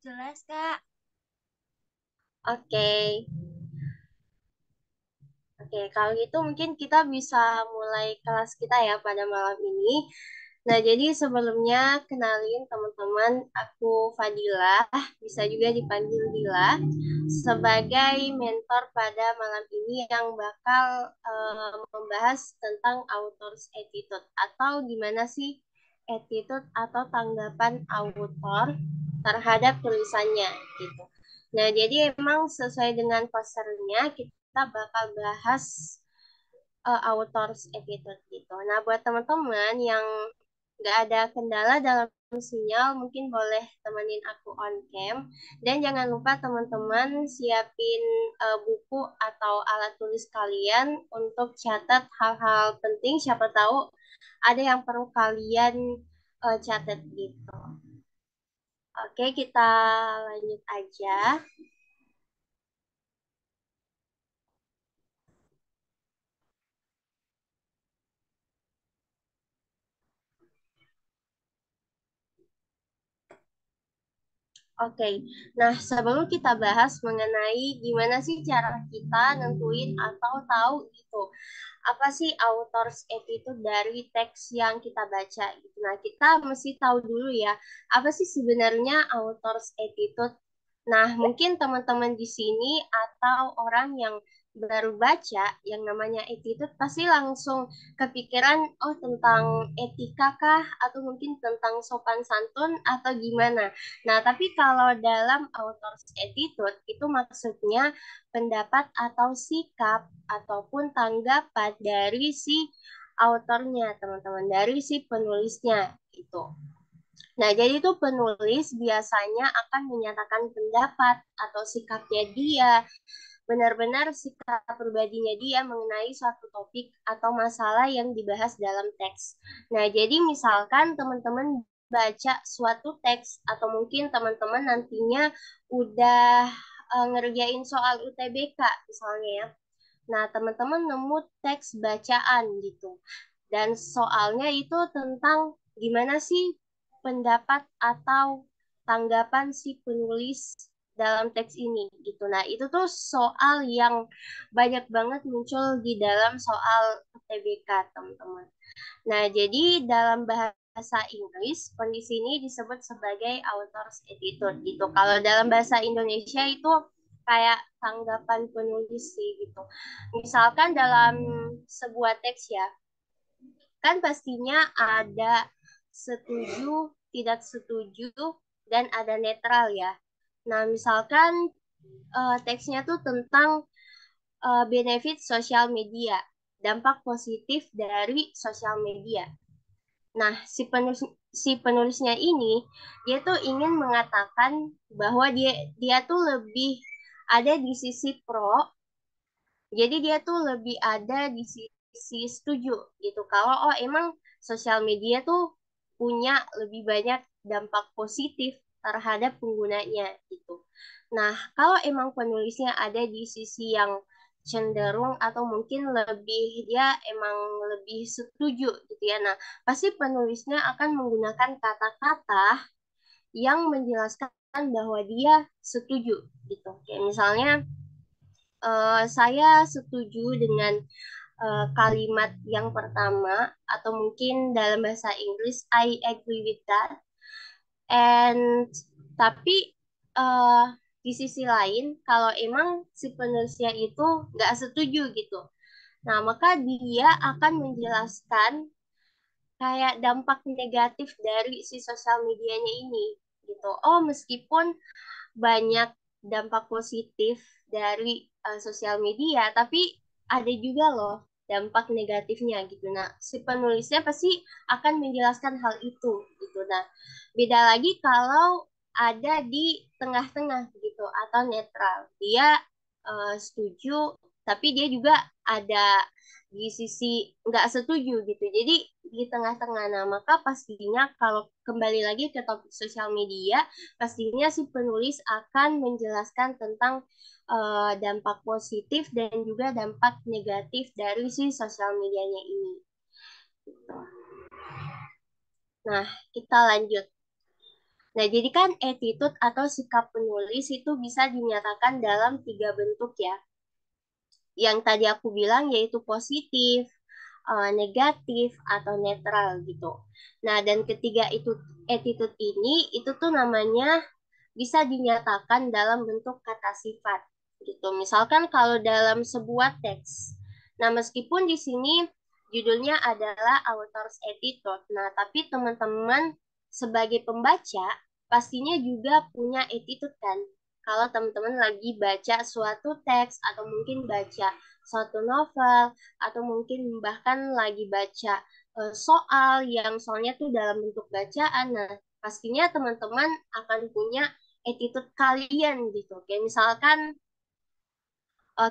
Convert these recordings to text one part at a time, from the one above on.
Jelas, Kak. Oke, oke. Kalau gitu mungkin kita bisa mulai kelas kita ya pada malam ini. Nah, jadi sebelumnya kenalin teman-teman, aku Fadila, bisa juga dipanggil Dila, sebagai mentor pada malam ini yang bakal membahas tentang author's attitude atau gimana sih attitude atau tanggapan author terhadap tulisannya gitu. Nah, jadi emang sesuai dengan posternya kita bakal bahas author's attitude gitu. Nah, buat teman-teman yang nggak ada kendala dalam sinyal, mungkin boleh temenin aku on cam. Dan jangan lupa teman-teman siapin buku atau alat tulis kalian untuk catat hal-hal penting. Siapa tahu ada yang perlu kalian catat gitu. Oke, kita lanjut aja. Oke, nah sebelum kita bahas mengenai gimana sih cara kita nentuin atau tahu gitu, apa sih author's attitude dari teks yang kita baca gitu. Nah, kita mesti tahu dulu ya, apa sih sebenarnya author's attitude. Nah, mungkin teman-teman di sini atau orang yang baru baca yang namanya attitude pasti langsung kepikiran, oh tentang etika kah? Atau mungkin tentang sopan santun atau gimana. Nah, tapi kalau dalam author's attitude itu maksudnya pendapat atau sikap ataupun tanggapan dari si autornya, teman-teman, dari si penulisnya itu. Nah, jadi itu penulis biasanya akan menyatakan pendapat atau sikapnya dia, benar-benar sikap pribadinya dia mengenai suatu topik atau masalah yang dibahas dalam teks. Nah, jadi misalkan teman-teman baca suatu teks atau mungkin teman-teman nantinya udah ngerjain soal UTBK misalnya ya. Nah, teman-teman nemu teks bacaan gitu. Dan soalnya itu tentang gimana sih pendapat atau tanggapan si penulis dalam teks ini gitu. Nah, itu tuh soal yang banyak banget muncul di dalam soal UTBK, teman-teman. Nah, jadi dalam bahasa Inggris, kondisi ini disebut sebagai author's attitude gitu. Kalau dalam bahasa Indonesia itu kayak tanggapan penulis sih gitu. Misalkan dalam sebuah teks ya, kan pastinya ada setuju, tidak setuju, dan ada netral ya. Nah, misalkan teksnya tuh tentang benefit sosial media, dampak positif dari sosial media. Nah, si penulisnya ini dia tuh ingin mengatakan bahwa dia tuh lebih ada di sisi pro, jadi dia tuh lebih ada di sisi setuju gitu. Kalau oh emang sosial media tuh punya lebih banyak dampak positif terhadap penggunanya gitu. Nah, kalau emang penulisnya ada di sisi yang cenderung atau mungkin lebih dia emang lebih setuju gitu ya. Nah, pasti penulisnya akan menggunakan kata-kata yang menjelaskan bahwa dia setuju gitu. Kayak misalnya saya setuju dengan kalimat yang pertama atau mungkin dalam bahasa Inggris I agree with that. And tapi eh, di sisi lain kalau emang si penulisnya itu nggak setuju gitu, nah maka dia akan menjelaskan kayak dampak negatif dari si sosial medianya ini gitu. Oh, meskipun banyak dampak positif dari sosial media, tapi ada juga loh dampak negatifnya gitu. Nah, si penulisnya pasti akan menjelaskan hal itu gitu. Nah, beda lagi kalau ada di tengah-tengah gitu atau netral. Dia setuju, tapi dia juga ada di sisi nggak setuju gitu. Jadi di tengah-tengah. Nah, maka pastinya kalau kembali lagi ke topik sosial media, pastinya si penulis akan menjelaskan tentang dampak positif dan juga dampak negatif dari si sosial medianya ini. Gitu. Nah, kita lanjut. Nah, jadi kan attitude atau sikap penulis itu bisa dinyatakan dalam tiga bentuk ya. Yang tadi aku bilang yaitu positif, negatif, atau netral gitu. Nah, dan ketiga itu attitude ini itu tuh namanya bisa dinyatakan dalam bentuk kata sifat gitu. Misalkan kalau dalam sebuah teks. Nah, meskipun di sini judulnya adalah author's attitude. Nah, tapi teman-teman sebagai pembaca pastinya juga punya attitude kan. Kalau teman-teman lagi baca suatu teks atau mungkin baca suatu novel atau mungkin bahkan lagi baca soal yang soalnya tuh dalam bentuk bacaan. Nah, pastinya teman-teman akan punya attitude kalian gitu. Kayak misalkan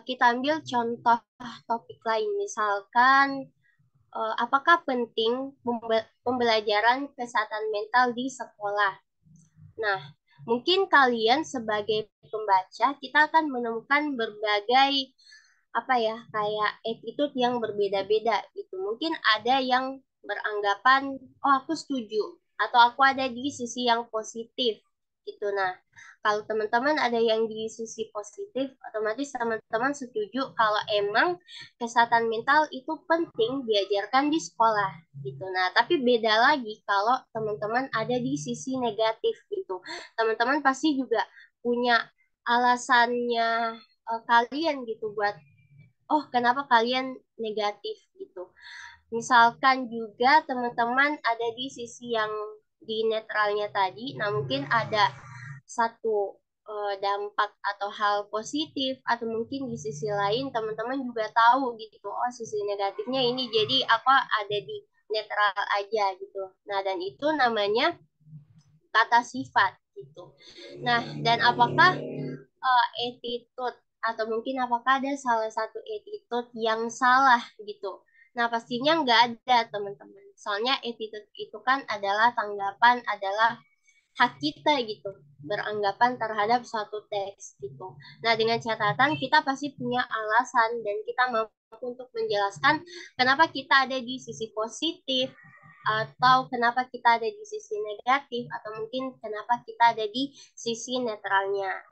kita ambil contoh topik lain, misalkan apakah penting pembelajaran kesehatan mental di sekolah? Nah, mungkin kalian sebagai pembaca kita akan menemukan berbagai apa ya kayak attitude yang berbeda-beda gitu. Mungkin ada yang beranggapan oh aku setuju atau aku ada di sisi yang positif gitu. Nah, kalau teman-teman ada yang di sisi positif, otomatis teman-teman setuju kalau emang kesehatan mental itu penting diajarkan di sekolah gitu. Nah, tapi beda lagi kalau teman-teman ada di sisi negatif gitu. Teman-teman pasti juga punya alasannya kalian gitu buat oh kenapa kalian negatif gitu. Misalkan juga teman-teman ada di sisi yang di netralnya tadi, nah mungkin ada satu dampak atau hal positif atau mungkin di sisi lain teman-teman juga tahu gitu, oh sisi negatifnya ini jadi apa ada di netral aja gitu. Nah, dan itu namanya kata sifat gitu. Nah, dan apakah attitude atau mungkin apakah ada salah satu attitude yang salah gitu. Nah, pastinya nggak ada, teman-teman. Soalnya attitude itu kan adalah tanggapan, adalah hak kita gitu, beranggapan terhadap suatu teks gitu. Nah, dengan catatan kita pasti punya alasan dan kita mampu untuk menjelaskan kenapa kita ada di sisi positif atau kenapa kita ada di sisi negatif atau mungkin kenapa kita ada di sisi netralnya.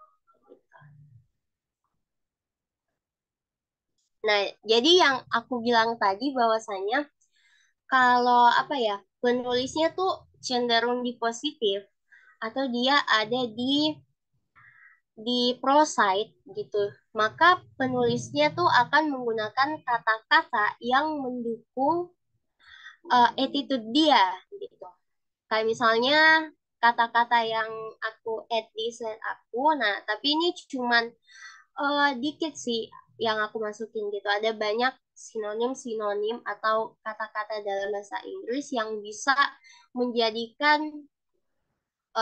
Nah, jadi yang aku bilang tadi bahwasanya kalau apa ya, penulisnya tuh cenderung di positif atau dia ada di proside gitu, maka penulisnya tuh akan menggunakan kata-kata yang mendukung attitude dia gitu. Kayak misalnya kata-kata yang aku add di slide aku, nah tapi ini cuman dikit sih yang aku masukin gitu. Ada banyak sinonim-sinonim atau kata-kata dalam bahasa Inggris yang bisa menjadikan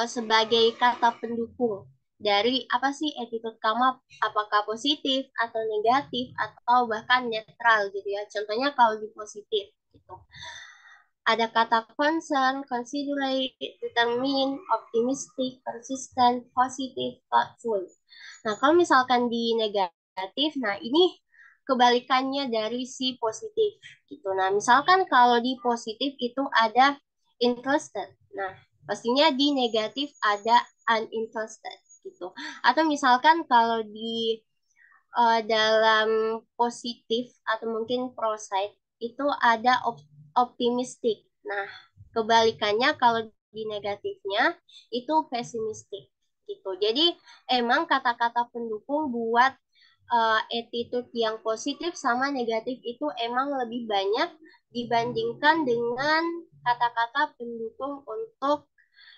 sebagai kata pendukung dari apa sih attitude kamu, apakah positif atau negatif atau bahkan netral gitu ya. Contohnya kalau di positif gitu. Ada kata concern, considerate, determined, optimistic, persistent, positive, thoughtful. Nah, kalau misalkan di negatif, nah ini kebalikannya dari si positif gitu. Nah, misalkan kalau di positif itu ada interested. Nah, pastinya di negatif ada uninterested gitu. Atau misalkan kalau di dalam positif atau mungkin proside itu ada optimistik. Nah, kebalikannya kalau di negatifnya itu pesimistik gitu. Jadi emang kata-kata pendukung buat attitude yang positif sama negatif itu emang lebih banyak dibandingkan dengan kata-kata pendukung untuk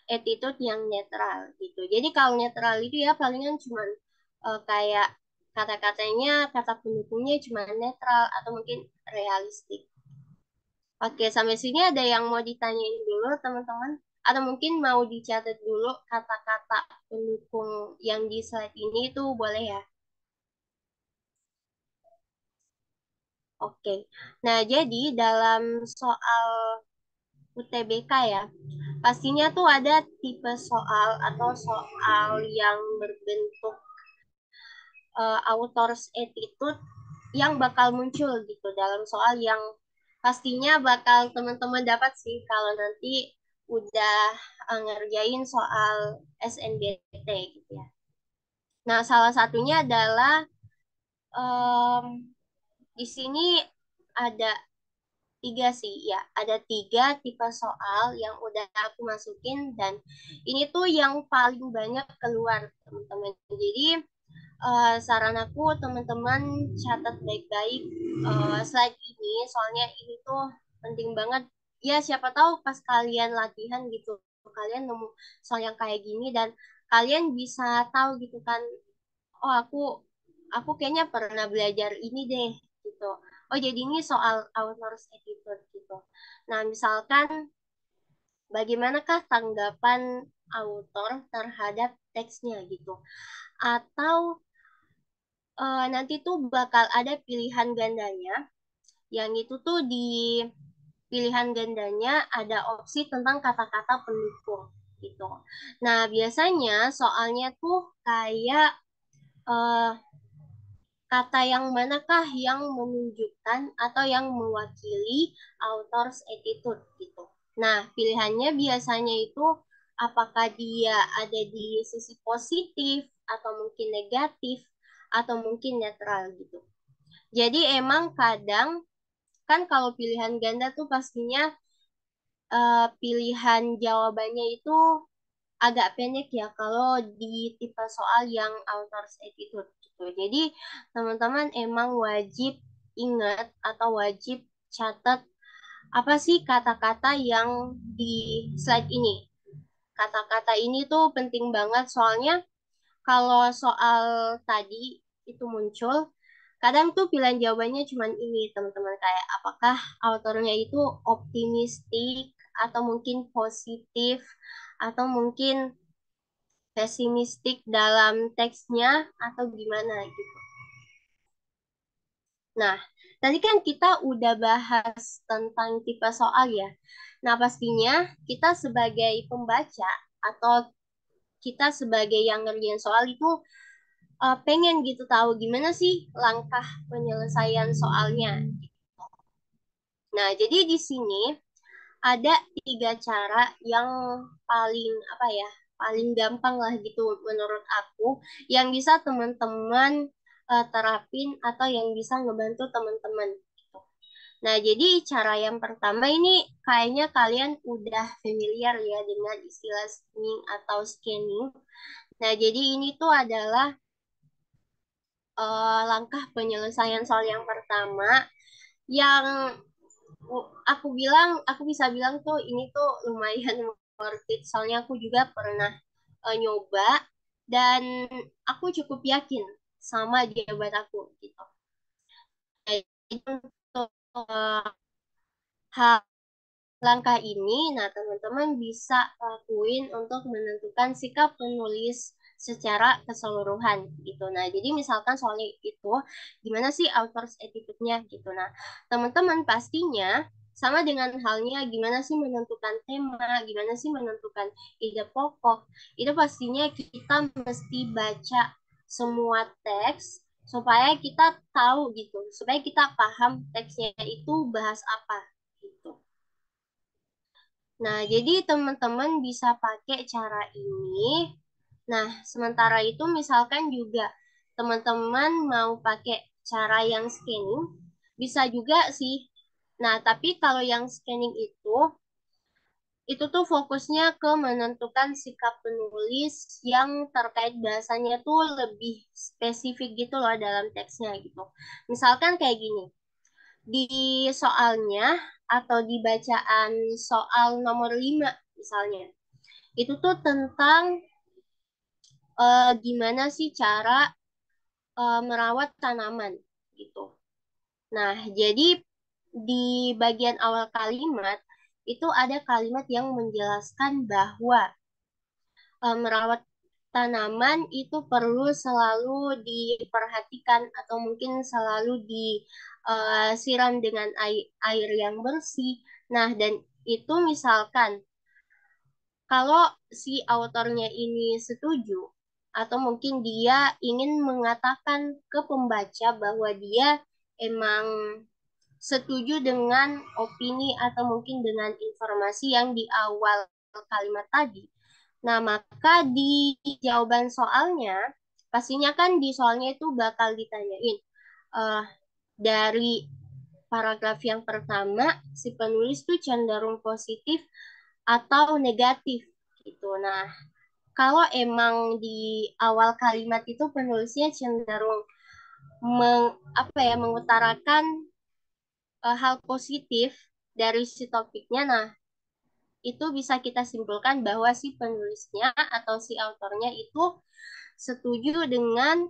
attitude yang netral gitu. Jadi kalau netral itu ya palingan cuma kayak kata-katanya, kata pendukungnya cuma netral atau mungkin realistik. Oke, sampai sini ada yang mau ditanyain dulu teman-teman? Atau mungkin mau dicatat dulu kata-kata pendukung yang di slide ini itu boleh ya? Oke. Nah, jadi dalam soal UTBK ya, pastinya tuh ada tipe soal atau soal yang berbentuk author's attitude yang bakal muncul gitu dalam soal yang pastinya bakal teman-teman dapat sih kalau nanti udah ngerjain soal SNBT gitu ya. Nah, salah satunya adalah em, di sini ada tiga sih ya, ada tiga tipe soal yang udah aku masukin dan ini tuh yang paling banyak keluar teman-teman. Jadi saran aku teman-teman catat baik-baik slide ini, soalnya ini tuh penting banget. Ya siapa tahu pas kalian latihan gitu, kalian nemu soal yang kayak gini dan kalian bisa tahu gitu kan, oh aku kayaknya pernah belajar ini deh gitu. Oh jadi ini soal author's attitude gitu. Nah misalkan bagaimanakah tanggapan author terhadap teksnya gitu. Atau nanti tuh bakal ada pilihan gandanya, yang itu tuh di pilihan gandanya ada opsi tentang kata-kata pendukung gitu. Nah biasanya soalnya tuh kayak eh, kata yang manakah yang menunjukkan atau yang mewakili author's attitude gitu. Nah, pilihannya biasanya itu apakah dia ada di sisi positif atau mungkin negatif atau mungkin netral gitu. Jadi emang kadang kan kalau pilihan ganda tuh pastinya pilihan jawabannya itu agak pendek ya kalau di tipe soal yang author's attitude gitu. Jadi teman-teman emang wajib ingat atau wajib catat apa sih kata-kata yang di slide ini. Kata-kata ini tuh penting banget soalnya kalau soal tadi itu muncul, kadang tuh pilihan jawabannya cuma ini teman-teman, kayak apakah autornya itu optimistik atau mungkin positif atau mungkin pesimistik dalam teksnya atau gimana gitu. Nah, tadi kan kita udah bahas tentang tipe soal ya. Nah, pastinya kita sebagai pembaca atau kita sebagai yang ngerjain soal itu pengen gitu tahu gimana sih langkah penyelesaian soalnya. Nah, jadi di sini ada tiga cara yang paling apa ya, paling gampang lah gitu menurut aku yang bisa teman-teman terapin atau yang bisa ngebantu teman-teman gitu. Nah, jadi cara yang pertama ini kayaknya kalian udah familiar ya dengan istilah skimming atau scanning. Nah, jadi ini tuh adalah langkah penyelesaian soal yang pertama yang aku bisa bilang tuh ini tuh lumayan worth it soalnya aku juga pernah nyoba dan aku cukup yakin sama jawaban aku gitu. Jadi untuk hal langkah ini, nah teman-teman bisa lakuin untuk menentukan sikap penulis secara keseluruhan gitu. Nah, jadi misalkan soalnya itu gimana sih author's attitude-nya gitu. Nah, teman-teman pastinya sama dengan halnya gimana sih menentukan tema, gimana sih menentukan ide pokok. Itu pastinya kita mesti baca semua teks supaya kita tahu gitu, supaya kita paham teksnya itu bahas apa gitu. Nah, jadi teman-teman bisa pakai cara ini. Nah, sementara itu misalkan juga teman-teman mau pakai cara yang scanning, bisa juga sih. Nah, tapi kalau yang scanning itu tuh fokusnya ke menentukan sikap penulis yang terkait bahasanya tuh lebih spesifik gitu loh dalam teksnya gitu. Misalkan kayak gini, di soalnya atau di bacaan soal nomor 5 misalnya. Itu tuh tentang gimana sih cara merawat tanaman gitu. Nah, jadi di bagian awal kalimat itu ada kalimat yang menjelaskan bahwa merawat tanaman itu perlu selalu diperhatikan atau mungkin selalu disiram dengan air yang bersih. Nah, dan itu misalkan kalau si autornya ini setuju atau mungkin dia ingin mengatakan ke pembaca bahwa dia emang setuju dengan opini atau mungkin dengan informasi yang di awal kalimat tadi. Nah, maka di jawaban soalnya, pastinya kan di soalnya itu bakal ditanyain eh, dari paragraf yang pertama, si penulis tuh cenderung positif atau negatif gitu. Nah, kalau emang di awal kalimat itu penulisnya cenderung mengutarakan hal positif dari si topiknya, nah itu bisa kita simpulkan bahwa si penulisnya atau si autornya itu setuju dengan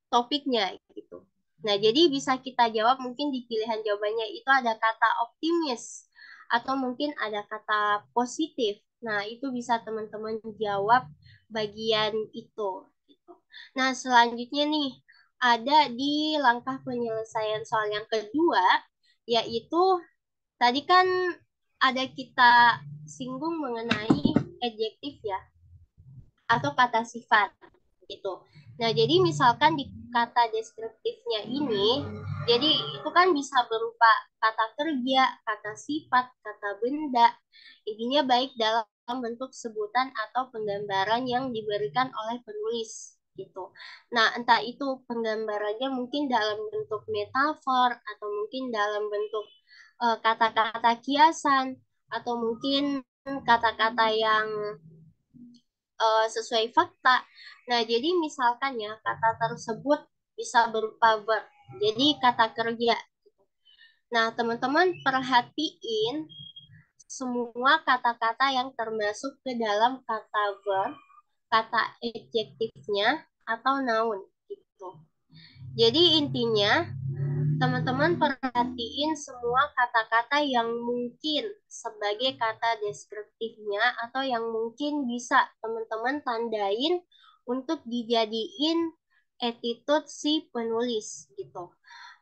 topiknya gitu. Nah, jadi bisa kita jawab mungkin di pilihan jawabannya itu ada kata optimis atau mungkin ada kata positif. Nah, itu bisa teman-teman jawab bagian itu gitu. Nah, selanjutnya nih ada di langkah penyelesaian soal yang kedua, yaitu tadi kan ada kita singgung mengenai adjektif ya atau kata sifat gitu. Nah, jadi misalkan di kata deskriptifnya ini, jadi itu kan bisa berupa kata kerja, kata sifat, kata benda. Intinya baik dalam bentuk sebutan atau penggambaran yang diberikan oleh penulis gitu. Nah, entah itu penggambarannya mungkin dalam bentuk metafor atau mungkin dalam bentuk kata-kata kiasan atau mungkin kata-kata yang sesuai fakta. Nah, jadi misalkan ya kata tersebut bisa berupa verb. Jadi kata kerja. Nah, teman-teman perhatiin semua kata-kata yang termasuk ke dalam kata verb, kata adjektifnya atau noun gitu. Jadi intinya teman-teman perhatiin semua kata-kata yang mungkin sebagai kata deskriptifnya atau yang mungkin bisa teman-teman tandain untuk dijadiin attitude si penulis gitu.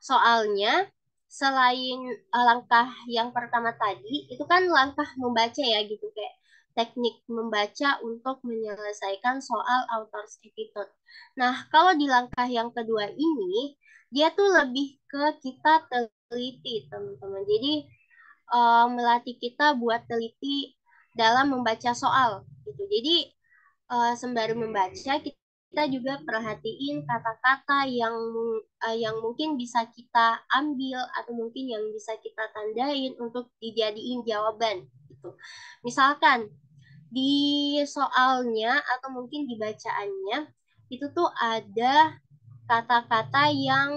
Soalnya selain langkah yang pertama tadi, itu kan langkah membaca ya gitu kayak teknik membaca untuk menyelesaikan soal author's attitude. Nah, kalau di langkah yang kedua ini, dia tuh lebih ke kita teliti, teman-teman. Jadi, melatih kita buat teliti dalam membaca soal, gitu. Jadi, sembari membaca, kita juga perhatiin kata-kata yang mungkin bisa kita ambil atau mungkin yang bisa kita tandain untuk dijadiin jawaban, gitu. Misalkan, di soalnya atau mungkin di bacaannya, itu tuh ada kata-kata yang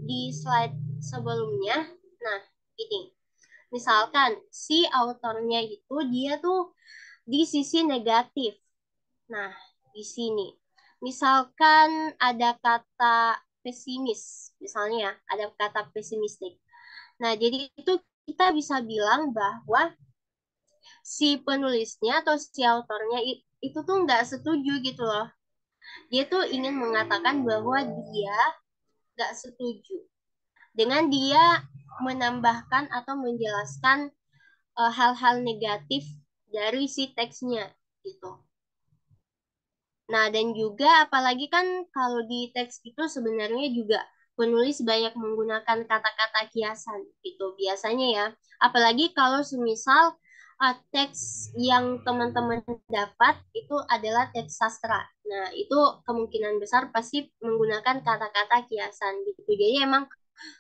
di slide sebelumnya. Nah, ini. Misalkan si autornya itu dia tuh di sisi negatif. Nah, di sini. Misalkan ada kata pesimis, misalnya ada kata pesimistik. Nah, jadi itu kita bisa bilang bahwa si penulisnya atau si autornya itu tuh nggak setuju gitu loh. Dia tuh ingin mengatakan bahwa dia nggak setuju dengan dia menambahkan atau menjelaskan hal-hal negatif dari si teksnya gitu. Nah, dan juga apalagi kan kalau di teks itu sebenarnya juga penulis banyak menggunakan kata-kata kiasan gitu biasanya ya. Apalagi kalau semisal teks yang teman-teman dapat itu adalah teks sastra. Nah, itu kemungkinan besar pasti menggunakan kata-kata kiasan gitu. Jadi emang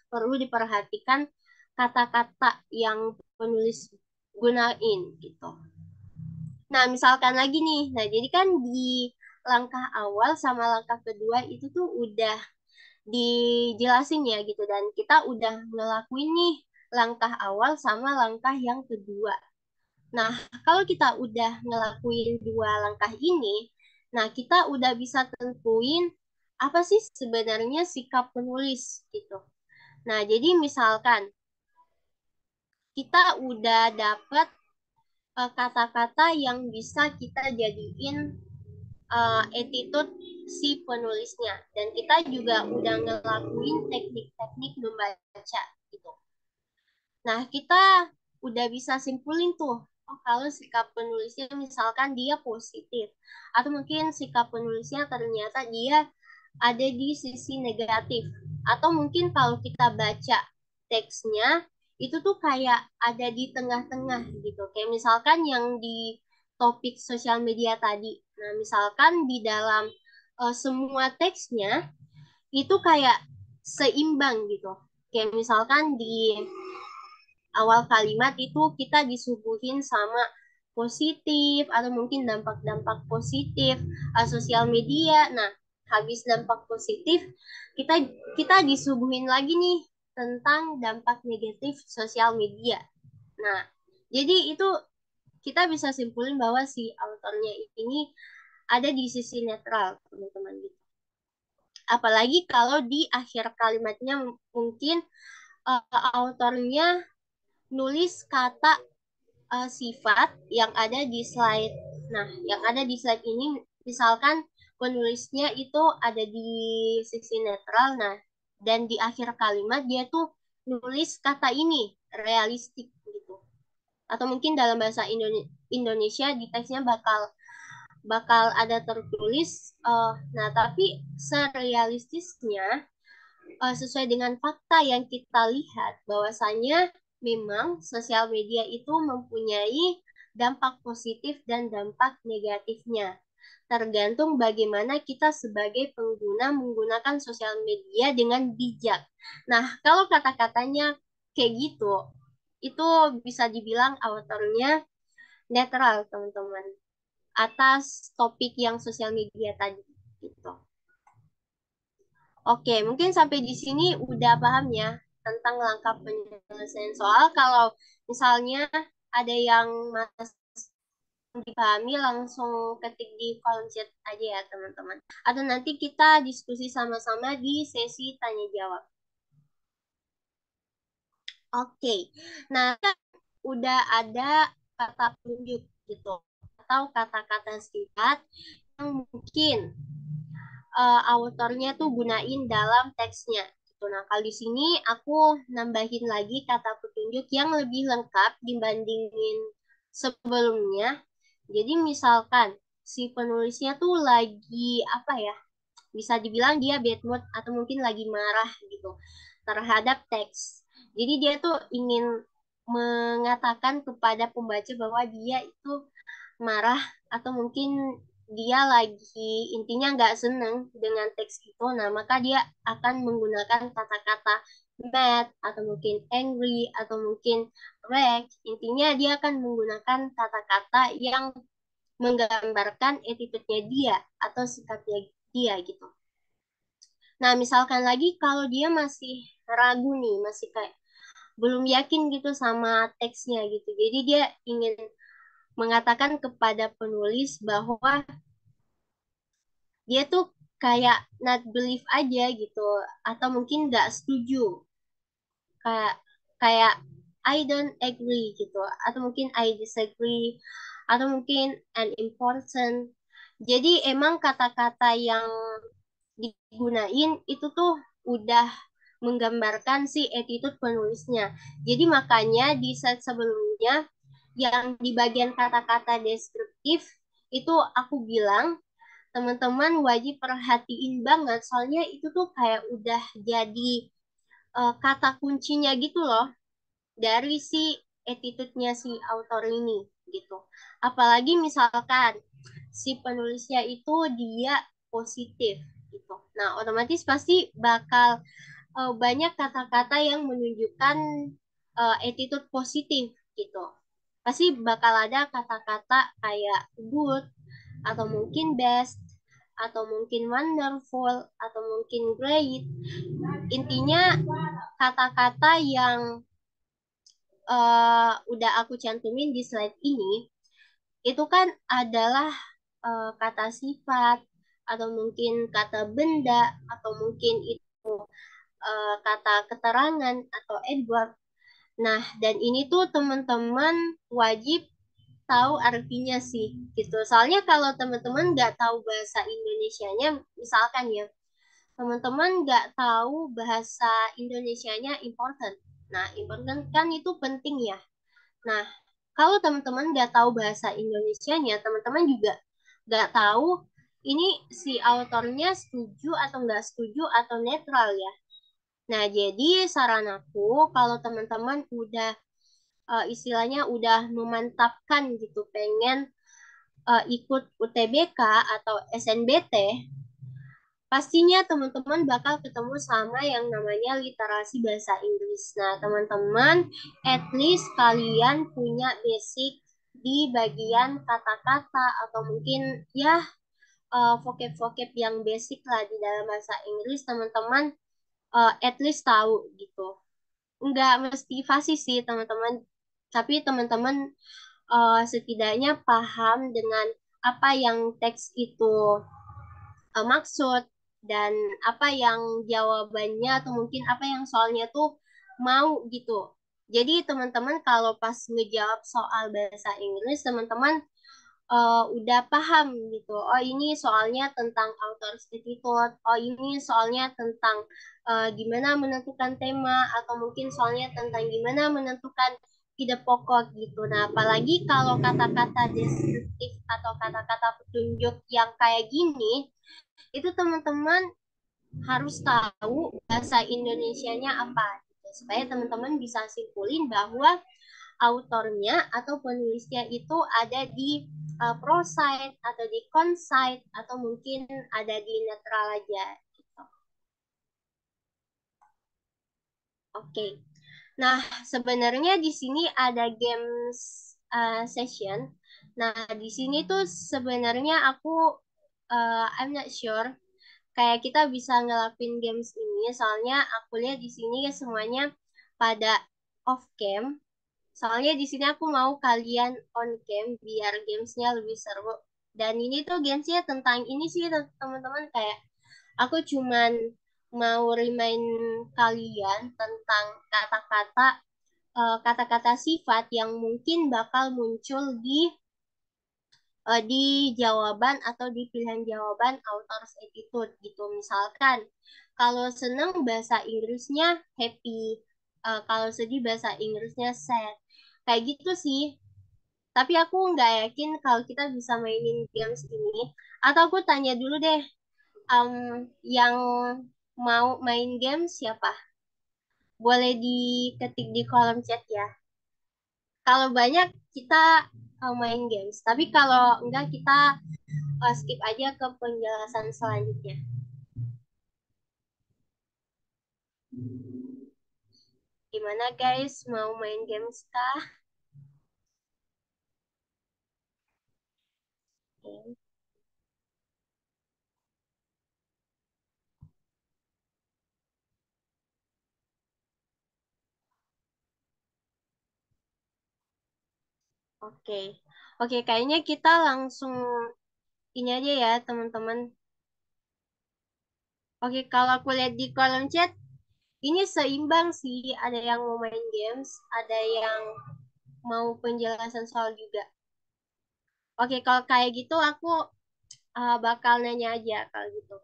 perlu diperhatikan kata-kata yang penulis gunain gitu. Nah, misalkan lagi nih. Nah, jadi kan di langkah awal sama langkah kedua itu tuh udah dijelasin ya gitu dan kita udah ngelakuin nih langkah awal sama langkah yang kedua. Nah, kalau kita udah ngelakuin dua langkah ini, nah kita udah bisa tentuin apa sih sebenarnya sikap penulis gitu. Nah, jadi misalkan kita udah dapet kata-kata yang bisa kita jadiin attitude si penulisnya dan kita juga udah ngelakuin teknik-teknik membaca gitu. Nah, kita udah bisa simpulin tuh, oh kalau sikap penulisnya misalkan dia positif atau mungkin sikap penulisnya ternyata dia ada di sisi negatif atau mungkin kalau kita baca teksnya itu tuh kayak ada di tengah-tengah gitu. Kayak misalkan yang di topik sosial media tadi. Nah, misalkan di dalam semua teksnya itu kayak seimbang gitu. Kayak misalkan di awal kalimat itu kita disuguhin sama positif atau mungkin dampak-dampak positif sosial media. Nah, habis dampak positif kita kita disuguhin lagi nih tentang dampak negatif sosial media. Nah, jadi itu kita bisa simpulin bahwa si autornya ini ada di sisi netral, teman-teman gitu. Apalagi kalau di akhir kalimatnya mungkin autornya nulis kata sifat yang ada di slide. Nah, yang ada di slide ini misalkan penulisnya itu ada di sisi netral. Nah, dan di akhir kalimat dia tuh nulis kata ini realistik gitu. Atau mungkin dalam bahasa Indonesia di teksnya bakal bakal ada tertulis nah tapi serealistisnya sesuai dengan fakta yang kita lihat bahwasanya memang sosial media itu mempunyai dampak positif dan dampak negatifnya. Tergantung bagaimana kita sebagai pengguna menggunakan sosial media dengan bijak. Nah, kalau kata-katanya kayak gitu, itu bisa dibilang autornya netral, teman-teman, atas topik yang sosial media tadi. Gitu. Oke, mungkin sampai di sini udah paham ya tentang langkah penyelesaian soal. Kalau misalnya ada yang masih dipahami, langsung ketik di kolom chat aja ya teman-teman. Atau nanti kita diskusi sama-sama di sesi tanya jawab. Oke, nah udah ada kata penunjuk gitu atau kata-kata singkat yang mungkin autornya tuh gunain dalam teksnya. Gitu. Nah, kalau di sini aku nambahin lagi kata petunjuk yang lebih lengkap dibandingin sebelumnya. Jadi misalkan si penulisnya tuh lagi apa ya? Bisa dibilang dia bad mood atau mungkin lagi marah gitu terhadap teks. Jadi dia tuh ingin mengatakan kepada pembaca bahwa dia itu marah atau mungkin dia lagi intinya nggak seneng dengan teks itu, nah maka dia akan menggunakan kata-kata mad atau mungkin angry atau mungkin wreck. Intinya dia akan menggunakan kata-kata yang menggambarkan attitude-nya dia atau sikapnya dia gitu. Nah, misalkan lagi kalau dia masih ragu nih, masih kayak belum yakin gitu sama teksnya gitu. Jadi dia ingin mengatakan kepada penulis bahwa dia tuh kayak not believe aja gitu atau mungkin nggak setuju kayak kayak I don't agree gitu atau mungkin I disagree atau mungkin unimportant. Jadi emang kata-kata yang digunain itu tuh udah menggambarkan si attitude penulisnya. Jadi makanya di slide sebelumnya yang di bagian kata-kata deskriptif itu aku bilang teman-teman wajib perhatiin banget soalnya itu tuh kayak udah jadi kata kuncinya gitu loh dari si attitude-nya si author ini gitu. Apalagi misalkan si penulisnya itu dia positif gitu. Nah, otomatis pasti bakal banyak kata-kata yang menunjukkan attitude positif gitu. Pasti bakal ada kata-kata kayak good atau mungkin best atau mungkin wonderful atau mungkin great. Intinya kata-kata yang udah aku cantumin di slide ini itu kan adalah kata sifat atau mungkin kata benda atau mungkin itu kata keterangan atau adverb. Nah, dan ini tuh teman-teman wajib tahu artinya sih gitu. Soalnya kalau teman-teman nggak tahu bahasa Indonesianya, misalkan ya, teman-teman nggak tahu bahasa Indonesianya important. Nah, important kan itu penting ya. Nah, kalau teman-teman nggak tahu bahasa Indonesianya, teman-teman juga nggak tahu ini si autornya setuju atau nggak setuju atau netral ya. Nah, jadi saran aku kalau teman-teman udah istilahnya udah memantapkan gitu pengen ikut UTBK atau SNBT, pastinya teman-teman bakal ketemu sama yang namanya literasi bahasa Inggris. Nah, teman-teman, at least kalian punya basic di bagian kata-kata atau mungkin ya vocab-vocab yang basic lah di dalam bahasa Inggris, teman-teman at least tahu gitu. Nggak mesti fasih sih, teman-teman. Tapi teman-teman setidaknya paham dengan apa yang teks itu maksud dan apa yang jawabannya atau mungkin apa yang soalnya tuh mau gitu. Jadi teman-teman kalau pas ngejawab soal bahasa Inggris, teman-teman udah paham gitu. Oh ini soalnya tentang author's attitude. Oh ini soalnya tentang gimana menentukan tema atau mungkin soalnya tentang gimana menentukan ide pokok gitu. Nah, apalagi kalau kata-kata deskriptif atau kata-kata petunjuk yang kayak gini, itu teman-teman harus tahu bahasa Indonesianya apa gitu, supaya teman-teman bisa simpulin bahwa autornya atau penulisnya itu ada di prosite atau di consite atau mungkin ada di netral aja gitu. Oke. Nah, sebenarnya di sini ada games session. Nah, di sini tuh sebenarnya aku I'm not sure kayak kita bisa ngelakuin games ini soalnya aku lihat di sini semuanya pada off cam. Soalnya di sini aku mau kalian on cam biar gamesnya lebih seru. Dan ini tuh gamesnya tentang ini sih teman-teman, kayak aku cuman mau remind kalian tentang kata-kata kata-kata sifat yang mungkin bakal muncul di jawaban atau di pilihan jawaban author's attitude gitu. Misalkan kalau seneng bahasa Inggrisnya happy, kalau sedih bahasa Inggrisnya sad. Kayak gitu sih. Tapi aku nggak yakin kalau kita bisa mainin games ini. Atau aku tanya dulu deh, um, yang mau main game siapa? Boleh diketik di kolom chat ya. Kalau banyak kita main games. Tapi kalau enggak kita skip aja ke penjelasan selanjutnya. Gimana guys, mau main games kah? Oke, oke, oke, kayaknya kita langsung ini aja ya teman-teman. Oke, kalau aku lihat di kolom chat, ini seimbang sih. Ada yang mau main games, ada yang mau penjelasan soal juga. Oke, kalau kayak gitu aku bakal nanya aja kalau gitu.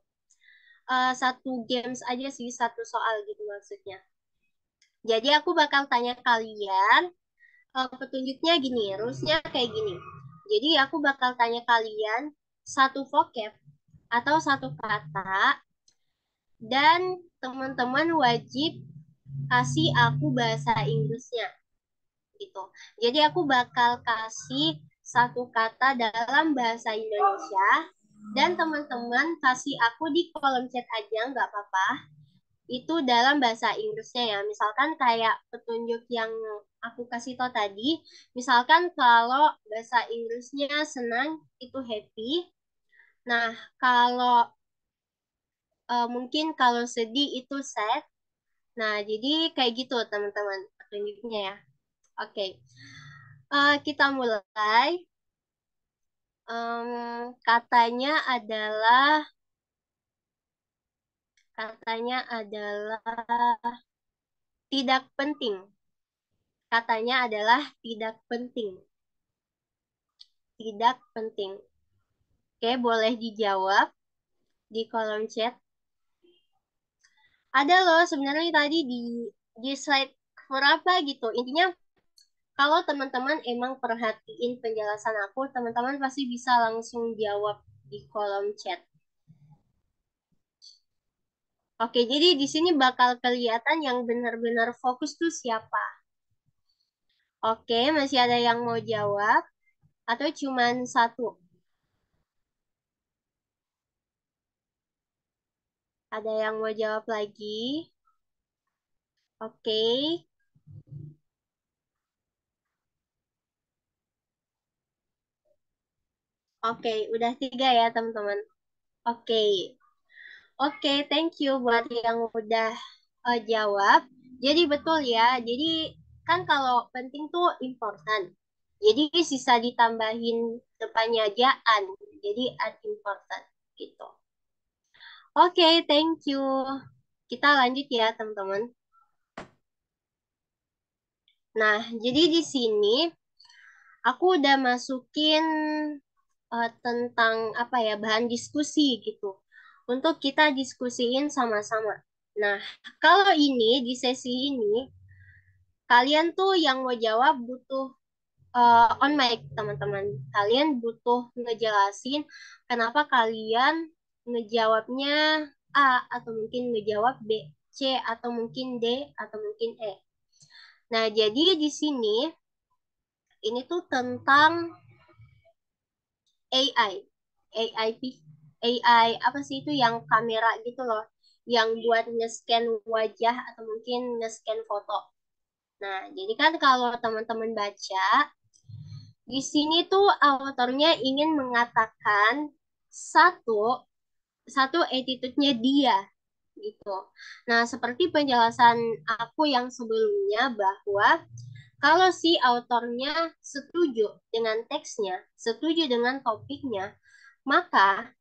Satu games aja sih, satu soal gitu maksudnya. Jadi aku bakal tanya kalian, petunjuknya gini, rulesnya kayak gini. Jadi aku bakal tanya kalian satu vocab atau satu kata dan teman-teman wajib kasih aku bahasa Inggrisnya gitu. Jadi aku bakal kasih satu kata dalam bahasa Indonesia dan teman-teman kasih aku di kolom chat aja nggak apa-apa. Itu dalam bahasa Inggrisnya ya. Misalkan kayak petunjuk yang aku kasih tau tadi, misalkan kalau bahasa Inggrisnya senang itu happy. Nah, kalau mungkin kalau sedih itu sad. Nah, jadi kayak gitu teman-teman petunjuknya ya. Oke, kita mulai. Katanya adalah tidak penting. Katanya adalah tidak penting. Tidak penting. Oke, boleh dijawab di kolom chat. Ada loh sebenarnya tadi di slide berapa gitu. Intinya kalau teman-teman emang perhatiin penjelasan aku, teman-teman pasti bisa langsung jawab di kolom chat. Oke, jadi di sini bakal kelihatan yang benar-benar fokus tuh siapa. Oke, masih ada yang mau jawab atau cuman satu? Ada yang mau jawab lagi? Oke, oke, udah tiga ya teman-teman. Oke, oke, thank you buat yang udah jawab. Jadi betul ya, jadi kan kalau penting tuh important. Jadi sisa ditambahin depannya aja an. Jadi unimportant gitu. Oke, thank you. Kita lanjut ya teman-teman. Nah, jadi di sini aku udah masukin tentang apa ya bahan diskusi gitu untuk kita diskusiin sama-sama. Nah, kalau ini di sesi ini kalian tuh yang mau jawab butuh on mic teman-teman. Kalian butuh ngejelasin kenapa kalian ngejawabnya A atau mungkin ngejawab B, C atau mungkin D atau mungkin E. Nah, jadi di sini ini tuh tentang AI. AI, AI apa sih itu yang kamera gitu loh, yang buat nge-scan wajah atau mungkin nge-scan foto. Nah, jadi kan kalau teman-teman baca, di sini tuh autornya ingin mengatakan satu satu attitude-nya dia gitu. Nah, seperti penjelasan aku yang sebelumnya bahwa kalau si autornya setuju dengan teksnya, setuju dengan topiknya, maka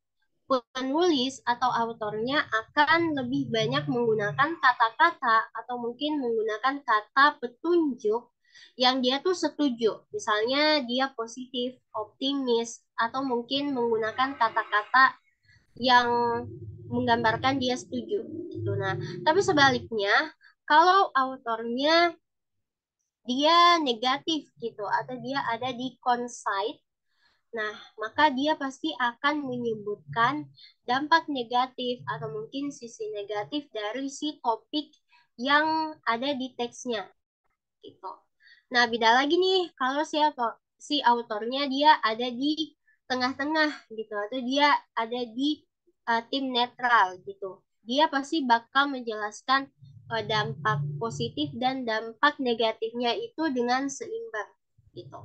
penulis atau autornya akan lebih banyak menggunakan kata-kata atau mungkin menggunakan kata petunjuk yang dia tuh setuju. Misalnya dia positif, optimis, atau mungkin menggunakan kata-kata yang menggambarkan dia setuju gitu. Nah, tapi sebaliknya kalau autornya dia negatif gitu atau dia ada di conside. Nah, maka dia pasti akan menyebutkan dampak negatif atau mungkin sisi negatif dari si topik yang ada di teksnya gitu. Nah, beda lagi nih kalau si autornya dia ada di tengah-tengah gitu atau dia ada di tim netral gitu. Dia pasti bakal menjelaskan dampak positif dan dampak negatifnya itu dengan seimbang gitu.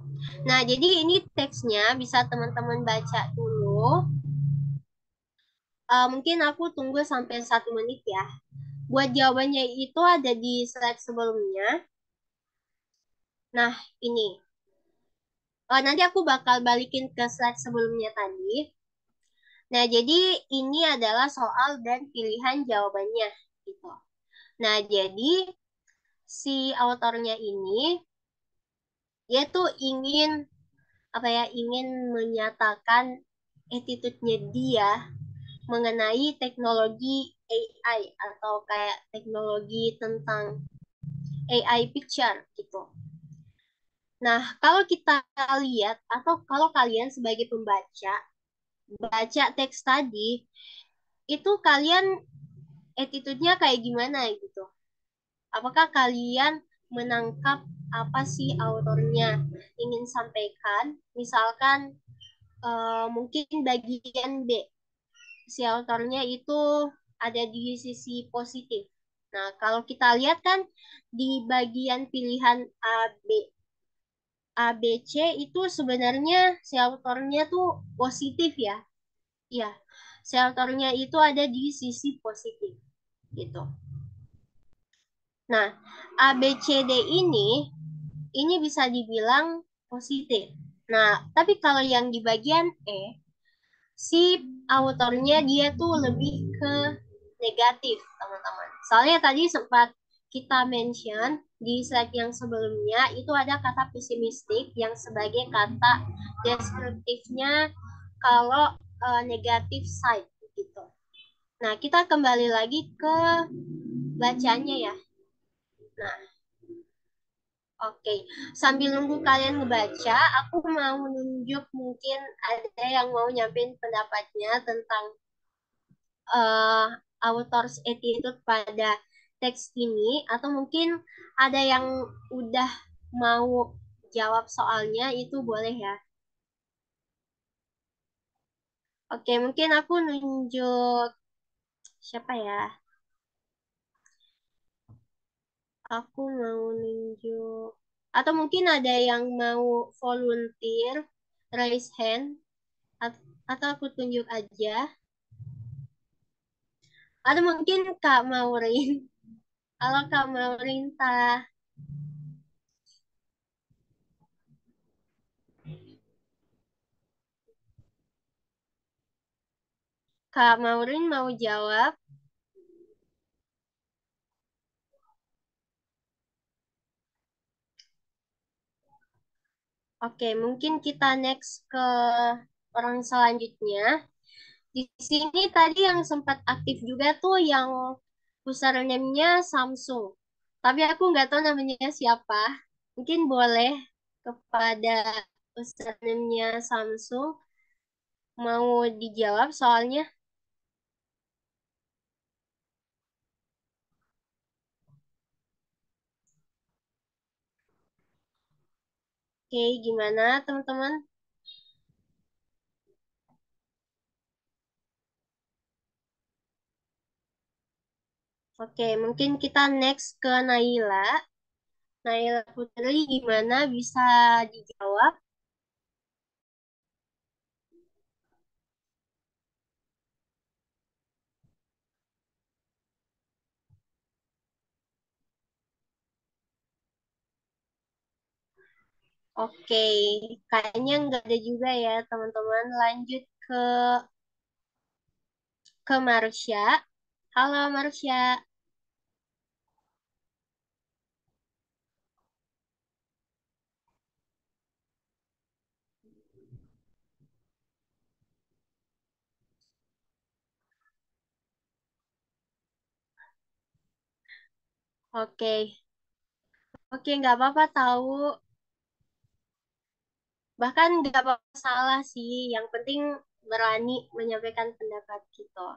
Nah, jadi ini teksnya bisa teman-teman baca dulu. Mungkin aku tunggu sampai 1 menit ya. Buat jawabannya itu ada di slide sebelumnya. Nah, ini. Nanti aku bakal balikin ke slide sebelumnya tadi. Nah, jadi ini adalah soal dan pilihan jawabannya gitu. Nah, jadi si autornya ini dia tuh ingin apa ya, ingin menyatakan attitude-nya dia mengenai teknologi AI atau kayak teknologi tentang AI picture gitu. Nah, kalau kita lihat atau kalau kalian sebagai pembaca baca teks tadi, itu kalian attitude-nya kayak gimana gitu? Apakah kalian menangkap apa sih autornya ingin sampaikan? Misalkan mungkin bagian B, si autornya itu ada di sisi positif. Nah, kalau kita lihat kan di bagian pilihan A, B, A, B, C itu sebenarnya si autornya tuh positif ya. Ya, shelternya itu ada di sisi positif gitu. Nah, A, B, C, D ini bisa dibilang positif. Nah, tapi kalau yang di bagian E, si autornya dia tuh lebih ke negatif, teman-teman. Soalnya tadi sempat kita mention di slide yang sebelumnya itu ada kata pesimistik yang sebagai kata deskriptifnya kalau negatif side gitu. Nah, kita kembali lagi ke bacanya ya. Nah, oke. Sambil nunggu kalian ngebaca, aku mau nunjuk mungkin ada yang mau nyampein pendapatnya tentang author's attitude pada teks ini, atau mungkin ada yang udah mau jawab soalnya itu boleh ya. Oke, mungkin aku nunjuk siapa ya? Aku mau nunjuk atau mungkin ada yang mau volunteer, raise hand, atau aku tunjuk aja. Atau mungkin Kak Maureen. Kalau Kak Maureen Kak Maureen mau jawab. Oke, mungkin kita next ke orang selanjutnya. Di sini tadi yang sempat aktif juga tuh yang username-nya Samsung. Tapi aku nggak tahu namanya siapa. Mungkin boleh kepada username-nya Samsung mau dijawab soalnya. Oke, gimana teman-teman? Oke, mungkin kita next ke Naila. Naila Putri, gimana bisa dijawab? Oke, kayaknya nggak ada juga ya teman-teman. Lanjut ke Marsha. Halo Marsha. Oke, oke nggak apa-apa tahu. Bahkan nggak apa-apa salah sih. Yang penting berani menyampaikan pendapat gitu.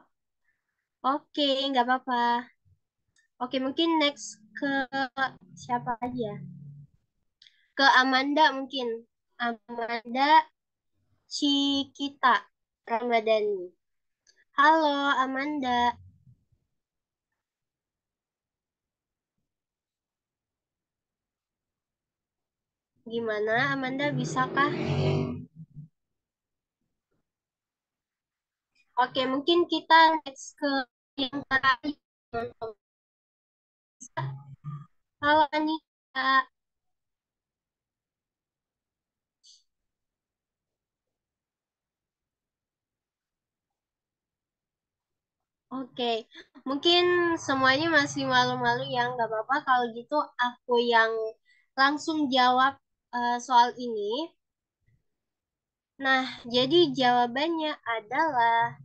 Oke, nggak apa-apa. Oke, mungkin next ke siapa aja? Ke Amanda mungkin. Amanda Cikita Ramadhani. Halo Amanda, gimana Amanda bisakah? Oke, mungkin kita next ke yang terakhir. Halo Anika. Oke, mungkin semuanya masih malu-malu ya, nggak apa-apa. Kalau gitu aku yang langsung jawab soal ini. Nah, jadi jawabannya adalah,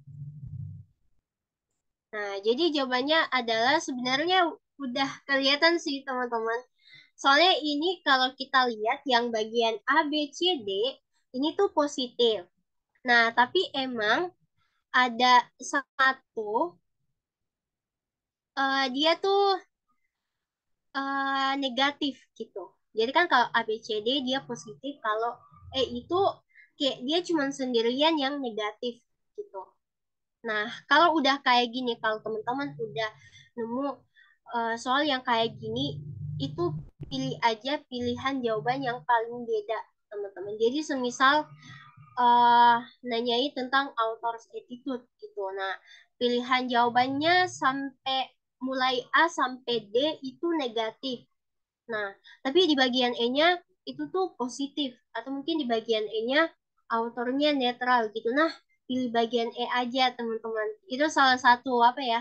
sebenarnya udah kelihatan sih teman-teman. Soalnya ini kalau kita lihat yang bagian A, B, C, D, ini tuh positif. Nah, tapi emang ada satu, dia tuh negatif gitu. Jadi kan kalau A, B, C, D dia positif, kalau E itu kayak dia cuma sendirian yang negatif gitu. Nah, kalau udah kayak gini, kalau teman-teman udah nemu soal yang kayak gini, itu pilih aja pilihan jawaban yang paling beda, teman-teman. Jadi semisal eh nanyai tentang author's attitude gitu. Nah, pilihan jawabannya sampai mulai A sampai D itu negatif. Nah, tapi di bagian E-nya itu tuh positif atau mungkin di bagian E-nya autornya netral gitu. Nah, pilih bagian E aja, teman-teman. Itu salah satu apa ya?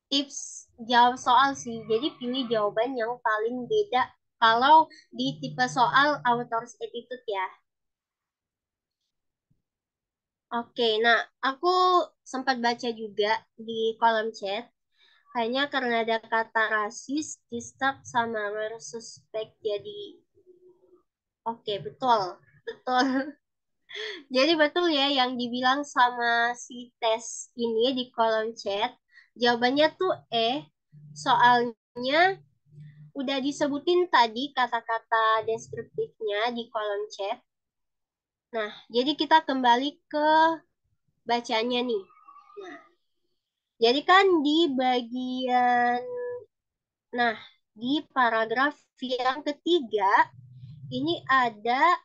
Tips jawab soal sih. Jadi pilih jawaban yang paling beda kalau di tipe soal author's attitude ya. Oke, nah aku sempat baca juga di kolom chat. Kayaknya karena ada kata rasis, distak sama suspek jadi oke, betul. Betul. Jadi betul ya yang dibilang sama si tes ini di kolom chat. Jawabannya tuh soalnya udah disebutin tadi kata-kata deskriptifnya di kolom chat. Nah, jadi kita kembali ke bacanya nih. Nah, jadi kan di bagian, nah, di paragraf yang ketiga, ini ada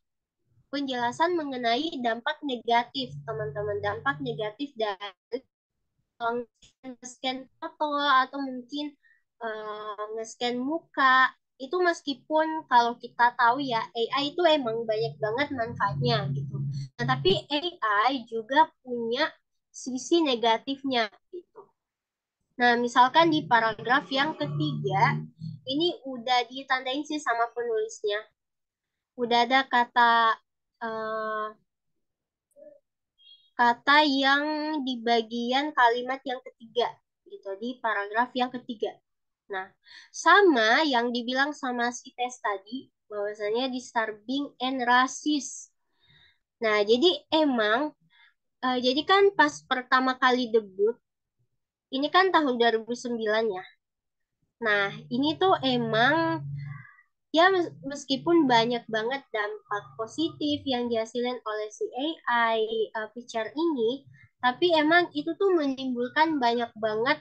penjelasan mengenai dampak negatif, teman-teman. Dampak negatif dari nge-scan foto atau mungkin nge-scan muka. Itu meskipun kalau kita tahu ya, AI itu emang banyak banget manfaatnya gitu. Nah, tapi AI juga punya sisi negatifnya gitu. Nah, misalkan di paragraf yang ketiga, ini udah ditandain sih sama penulisnya. Udah ada eh, kata yang di bagian kalimat yang ketiga, gitu, di paragraf yang ketiga. Nah, sama yang dibilang sama si Tes tadi, bahwasanya disturbing and racist. Nah, jadi emang, jadi kan pas pertama kali debut, ini kan tahun 2009 ya. Nah, ini tuh emang ya meskipun banyak banget dampak positif yang dihasilkan oleh si AI feature ini, tapi emang itu tuh menimbulkan banyak banget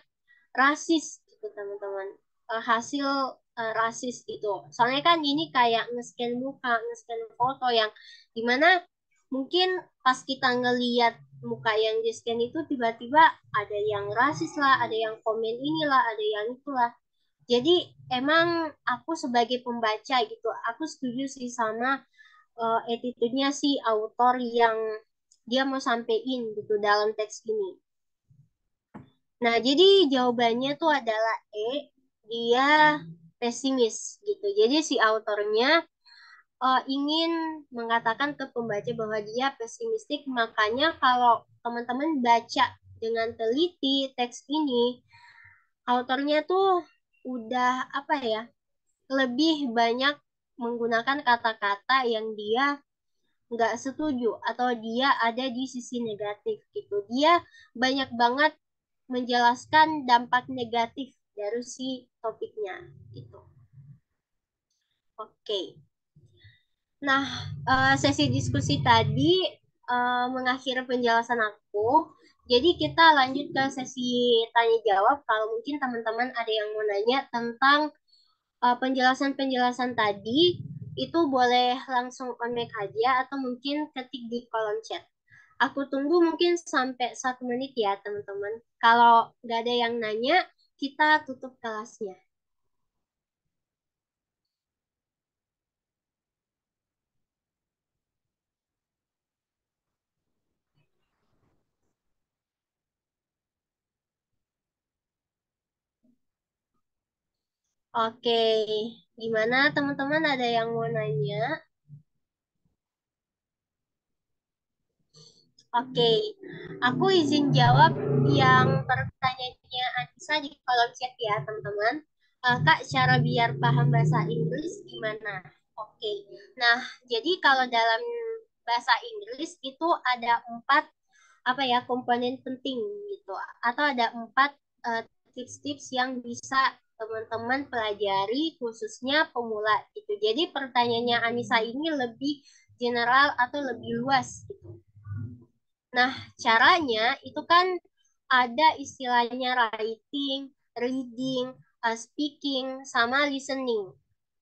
rasis gitu teman-teman. Hasil rasis itu. Soalnya kan ini kayak nge-scan muka, nge-scan foto yang dimana mungkin pas kita ngeliat muka yang di-scan itu tiba-tiba ada yang rasis lah, ada yang komen inilah, ada yang itulah. Jadi emang aku sebagai pembaca gitu, aku setuju sih sama attitude-nya si autor yang dia mau sampein gitu dalam teks ini. Nah, jadi jawabannya tuh adalah dia pesimis gitu. Jadi si autornya ingin mengatakan ke pembaca bahwa dia pesimistik, makanya kalau teman-teman baca dengan teliti teks ini, autornya tuh udah apa ya, lebih banyak menggunakan kata-kata yang dia nggak setuju atau dia ada di sisi negatif gitu. Dia banyak banget menjelaskan dampak negatif dari si topiknya gitu. Oke. Nah, sesi diskusi tadi mengakhiri penjelasan aku. Jadi kita lanjut ke sesi tanya jawab. Kalau mungkin teman-teman ada yang mau nanya tentang penjelasan-penjelasan tadi, itu boleh langsung on mic aja atau mungkin ketik di kolom chat. Aku tunggu mungkin sampai 1 menit ya teman-teman. Kalau nggak ada yang nanya, kita tutup kelasnya. Oke, gimana teman-teman ada yang mau nanya? Oke, aku izin jawab yang pertanyaannya Anissa di kolom chat ya teman-teman. Kak, cara biar paham bahasa Inggris gimana? Oke, nah jadi kalau dalam bahasa Inggris itu ada 4 apa ya komponen penting gitu, atau ada 4 eh, tips-tips yang bisa teman-teman pelajari khususnya pemula gitu. Jadi pertanyaannya Anissa ini lebih general atau lebih luas gitu. Nah, caranya itu kan ada istilahnya writing, reading, speaking, sama listening.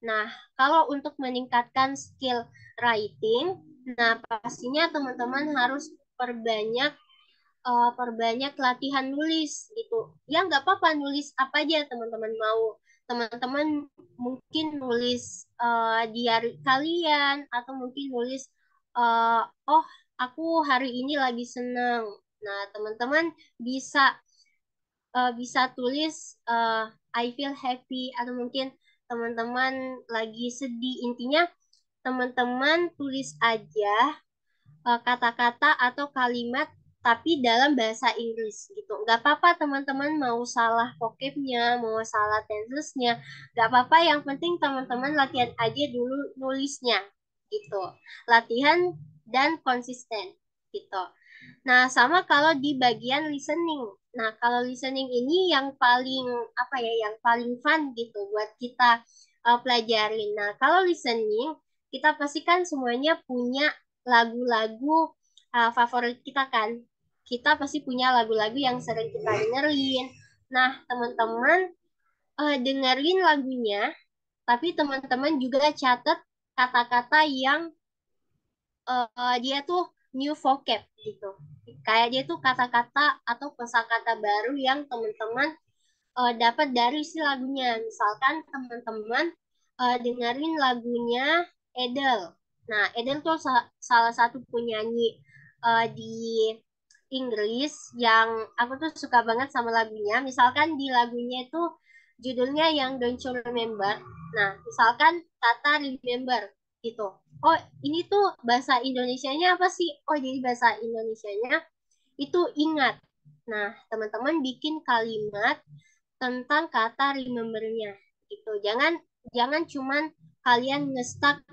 Nah, kalau untuk meningkatkan skill writing, nah pastinya teman-teman harus perbanyak perbanyak latihan nulis gitu. Ya nggak apa-apa nulis apa aja teman-teman mau. Teman-teman mungkin nulis diary kalian atau mungkin nulis oh aku hari ini lagi seneng. Nah teman-teman bisa bisa tulis I feel happy atau mungkin teman-teman lagi sedih. Intinya teman-teman tulis aja kata-kata atau kalimat tapi dalam bahasa Inggris gitu. Nggak apa-apa teman-teman mau salah vocabnya, mau salah tensesnya, nggak apa-apa. Yang penting teman-teman latihan aja dulu nulisnya gitu. Latihan dan konsisten gitu. Nah, sama kalau di bagian listening. Nah, kalau listening ini yang paling apa ya, yang paling fun gitu buat kita pelajarin. Nah, kalau listening, kita pasti kan semuanya punya lagu-lagu favorit kita kan. Kita pasti punya lagu-lagu yang sering kita dengerin. Nah, teman-teman dengerin lagunya, tapi teman-teman juga catat kata-kata yang dia tuh new vocab gitu. Kayak dia tuh kata-kata atau kosakata baru yang teman-teman dapat dari si lagunya. Misalkan teman-teman dengerin lagunya Adele. Nah, Adele tuh salah satu penyanyi di Inggris yang aku tuh suka banget sama lagunya. Misalkan di lagunya itu judulnya yang Don't You Remember. Nah, misalkan kata remember gitu. Oh, ini tuh bahasa Indonesianya apa sih? Oh, jadi bahasa Indonesianya itu ingat. Nah, teman-teman bikin kalimat tentang kata remember-nya gitu. Jangan jangan cuman kalian ngestak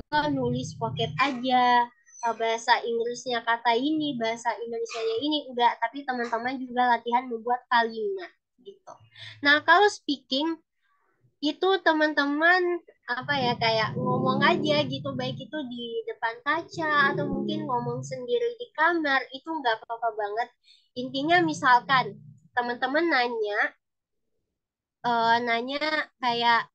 ke nulis vocab aja, bahasa Inggrisnya kata ini, bahasa Indonesianya ini enggak, tapi teman-teman juga latihan membuat kalimat gitu. Nah, kalau speaking itu teman-teman apa ya kayak ngomong aja gitu, baik itu di depan kaca atau mungkin ngomong sendiri di kamar, itu nggak apa-apa banget. Intinya misalkan teman-teman nanya kayak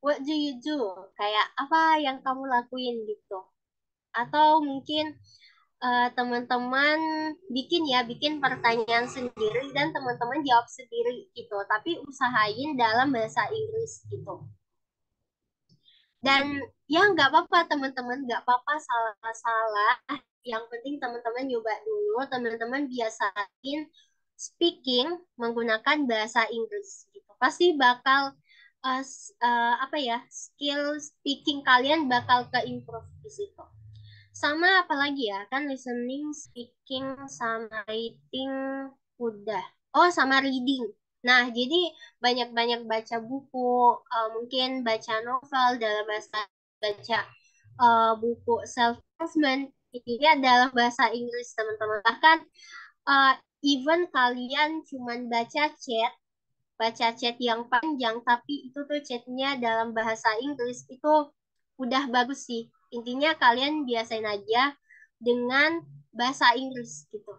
what do you do, kayak apa yang kamu lakuin gitu, atau mungkin teman-teman bikin pertanyaan sendiri dan teman-teman jawab sendiri gitu, tapi usahain dalam bahasa Inggris gitu. Dan ya nggak apa-apa teman-teman, nggak apa-apa salah-salah. Yang penting teman-teman nyoba dulu, teman-teman biasain speaking menggunakan bahasa Inggris gitu. Pasti bakal apa ya, skill speaking kalian bakal ke improve di situ. Sama apalagi ya, kan listening, speaking, sama writing udah. Oh, sama reading. Nah, jadi banyak-banyak baca buku, mungkin baca novel dalam bahasa, baca buku self improvement ini dalam bahasa Inggris, teman-teman. Bahkan uh, even kalian cuman baca chat yang panjang, tapi itu tuh chatnya dalam bahasa Inggris, itu udah bagus sih. Intinya kalian biasain aja dengan bahasa Inggris gitu.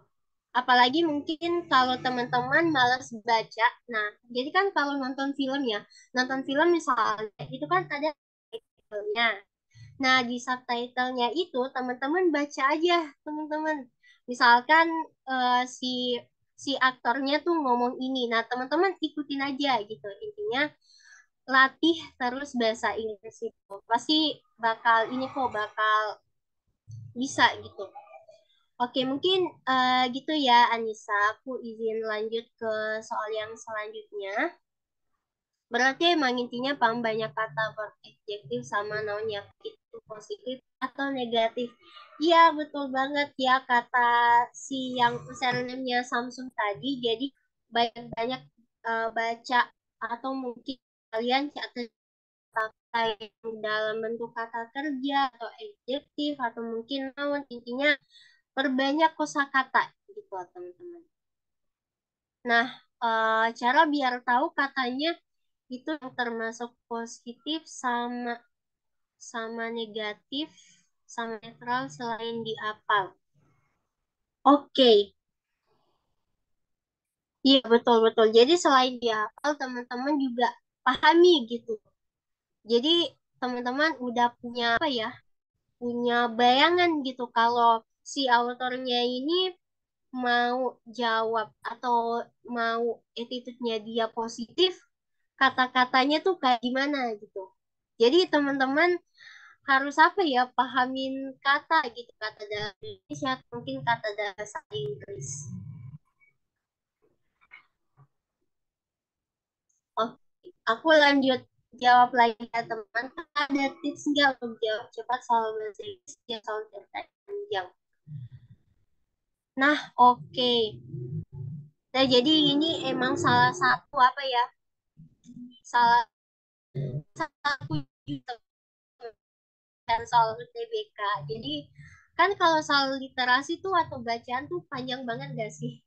Apalagi mungkin kalau teman-teman malas baca, nah jadi kan kalau nonton film ya, nonton film misalnya, itu kan ada subtitlenya. Nah, di subtitlenya itu teman-teman baca aja, teman-teman. Misalkan si si aktornya tuh ngomong ini, nah teman-teman ikutin aja gitu. Intinya latih terus bahasa Inggris itu. Pasti bakal ini kok, bakal bisa gitu. Oke, mungkin gitu ya Anissa. Aku izin lanjut ke soal yang selanjutnya. Berarti emang intinya paham banyak kata adjektif sama noun yang itu positif atau negatif. Iya, betul banget ya kata si yang username-nya Samsung tadi. Jadi banyak-banyak baca atau mungkin kalian catat kata yang dalam bentuk kata kerja atau adjektif atau mungkin noun. Intinya perbanyak kosakata gitu teman-teman. Nah, cara biar tahu katanya itu yang termasuk positif sama sama negatif sama netral selain di apal. Oke, iya betul betul. Jadi selain di apal, teman-teman juga pahami gitu. Jadi teman-teman udah punya apa ya? Punya bayangan gitu kalau si autornya ini mau jawab atau mau attitude-nya dia positif, kata-katanya tuh kayak gimana gitu. Jadi teman-teman harus apa ya, pahamin kata gitu, kata dalam Indonesia mungkin kata dalam bahasa Inggris. Oke, aku lanjut jawab lagi ya teman. Ada tips nggak untuk jawab cepat soal bahasa Inggris yang soal cerita panjang? Nah, oke. Nah, jadi ini emang salah satu apa ya, salah satu juga soal UTBK. Jadi Kan kalau soal literasi tuh atau bacaan tuh panjang banget gak sih?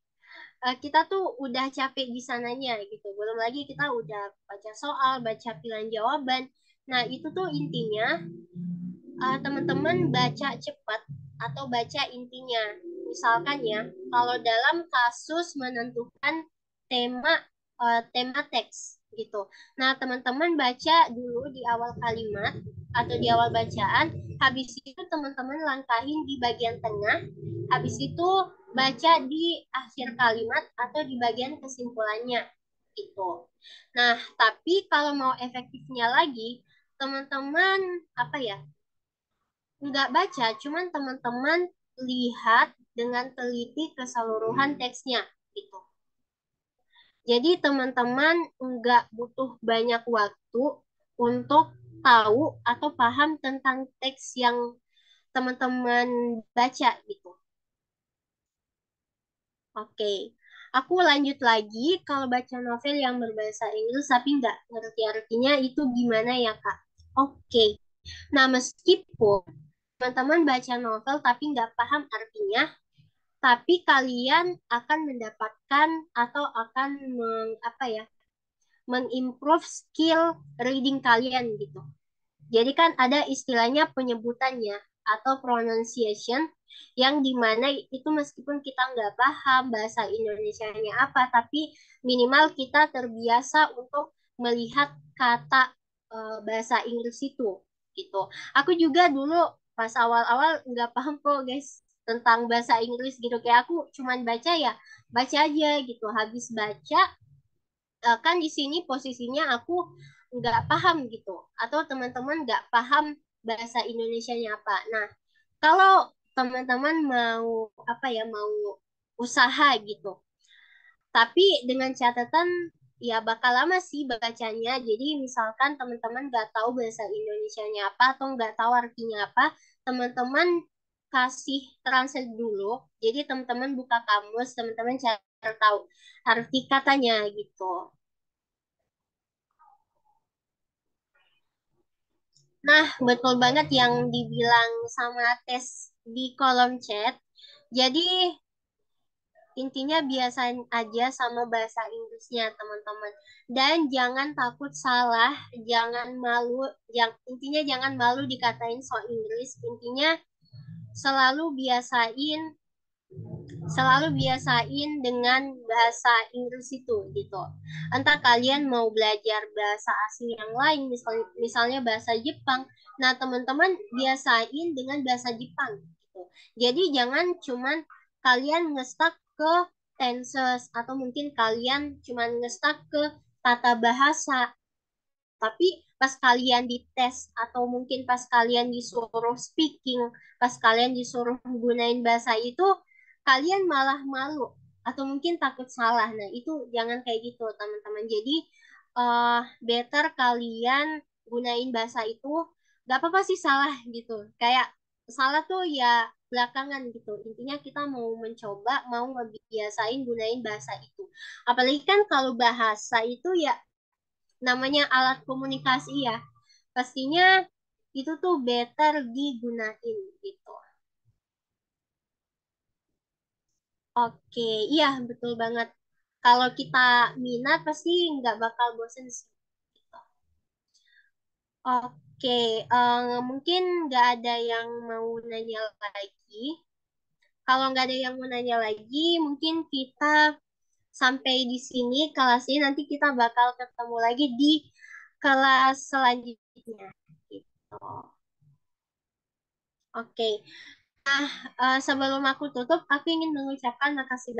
Kita tuh udah capek di sananya gitu. Belum lagi kita udah baca soal, baca pilihan jawaban. Nah, itu tuh intinya teman-teman baca cepat atau baca intinya. Misalkan ya, kalau dalam kasus menentukan tema tema teks gitu. Nah, teman-teman baca dulu di awal kalimat atau di awal bacaan, habis itu teman-teman langkahin di bagian tengah, habis itu baca di akhir kalimat atau di bagian kesimpulannya gitu. Nah, tapi kalau mau efektifnya lagi, teman-teman apa ya? Nggak baca, cuman teman-teman lihat dengan teliti keseluruhan teksnya gitu. Jadi teman-teman nggak butuh banyak waktu untuk tahu atau paham tentang teks yang teman-teman baca gitu. Oke, aku lanjut lagi kalau baca novel yang berbahasa Inggris tapi nggak ngerti artinya itu gimana ya Kak? Oke, nah meskipun teman-teman baca novel tapi nggak paham artinya, tapi kalian akan mendapatkan atau akan apa ya, mengimprove skill reading kalian gitu. Jadi kan ada istilahnya penyebutannya atau pronunciation yang dimana itu meskipun kita nggak paham bahasa Indonesianya apa, tapi minimal kita terbiasa untuk melihat kata bahasa Inggris itu gitu. Aku juga dulu pas awal-awal nggak paham kok guys tentang bahasa Inggris gitu, kayak aku cuman baca ya baca aja gitu. Habis baca kan di sini posisinya aku nggak paham gitu atau teman-teman nggak paham bahasa Indonesianya apa. Nah, kalau teman-teman mau apa ya, mau usaha gitu, tapi dengan catatan ya bakal lama sih bacanya. Jadi misalkan teman-teman nggak tahu bahasa Indonesianya apa atau nggak tahu artinya apa, teman-teman kasih translate dulu. Jadi teman-teman buka kamus, teman-teman cari tahu arti katanya gitu. Nah, betul banget yang dibilang sama tes di kolom chat. Jadi, intinya biasain aja sama bahasa Inggrisnya, teman-teman. Dan jangan takut salah, jangan malu, intinya jangan malu dikatain so Inggris. Intinya selalu biasain dengan bahasa Inggris itu gitu. Entah kalian mau belajar bahasa asing yang lain, misalnya bahasa Jepang. Nah, teman-teman biasain dengan bahasa Jepang gitu. Jadi jangan cuman kalian ngestak ke tenses atau mungkin kalian cuman ngestak ke tata bahasa, tapi pas kalian dites atau mungkin pas kalian disuruh speaking, pas kalian disuruh gunain bahasa itu, kalian malah malu atau mungkin takut salah. Nah, itu jangan kayak gitu, teman-teman. Jadi, better kalian gunain bahasa itu, gak apa-apa sih salah gitu. Kayak salah tuh ya belakangan gitu. Intinya kita mau mencoba, mau ngebiasain gunain bahasa itu. Apalagi kan kalau bahasa itu ya namanya alat komunikasi ya, pastinya itu tuh better digunain gitu. Oke, iya betul banget. Kalau kita minat pasti nggak bakal bosen sih. Gitu. Oke, mungkin nggak ada yang mau nanya lagi. Kalau nggak ada yang mau nanya lagi, mungkin kita sampai di sini kelas ini. Nanti kita bakal ketemu lagi di kelas selanjutnya. Gitu. Oke. Sebelum aku tutup, aku ingin mengucapkan makasih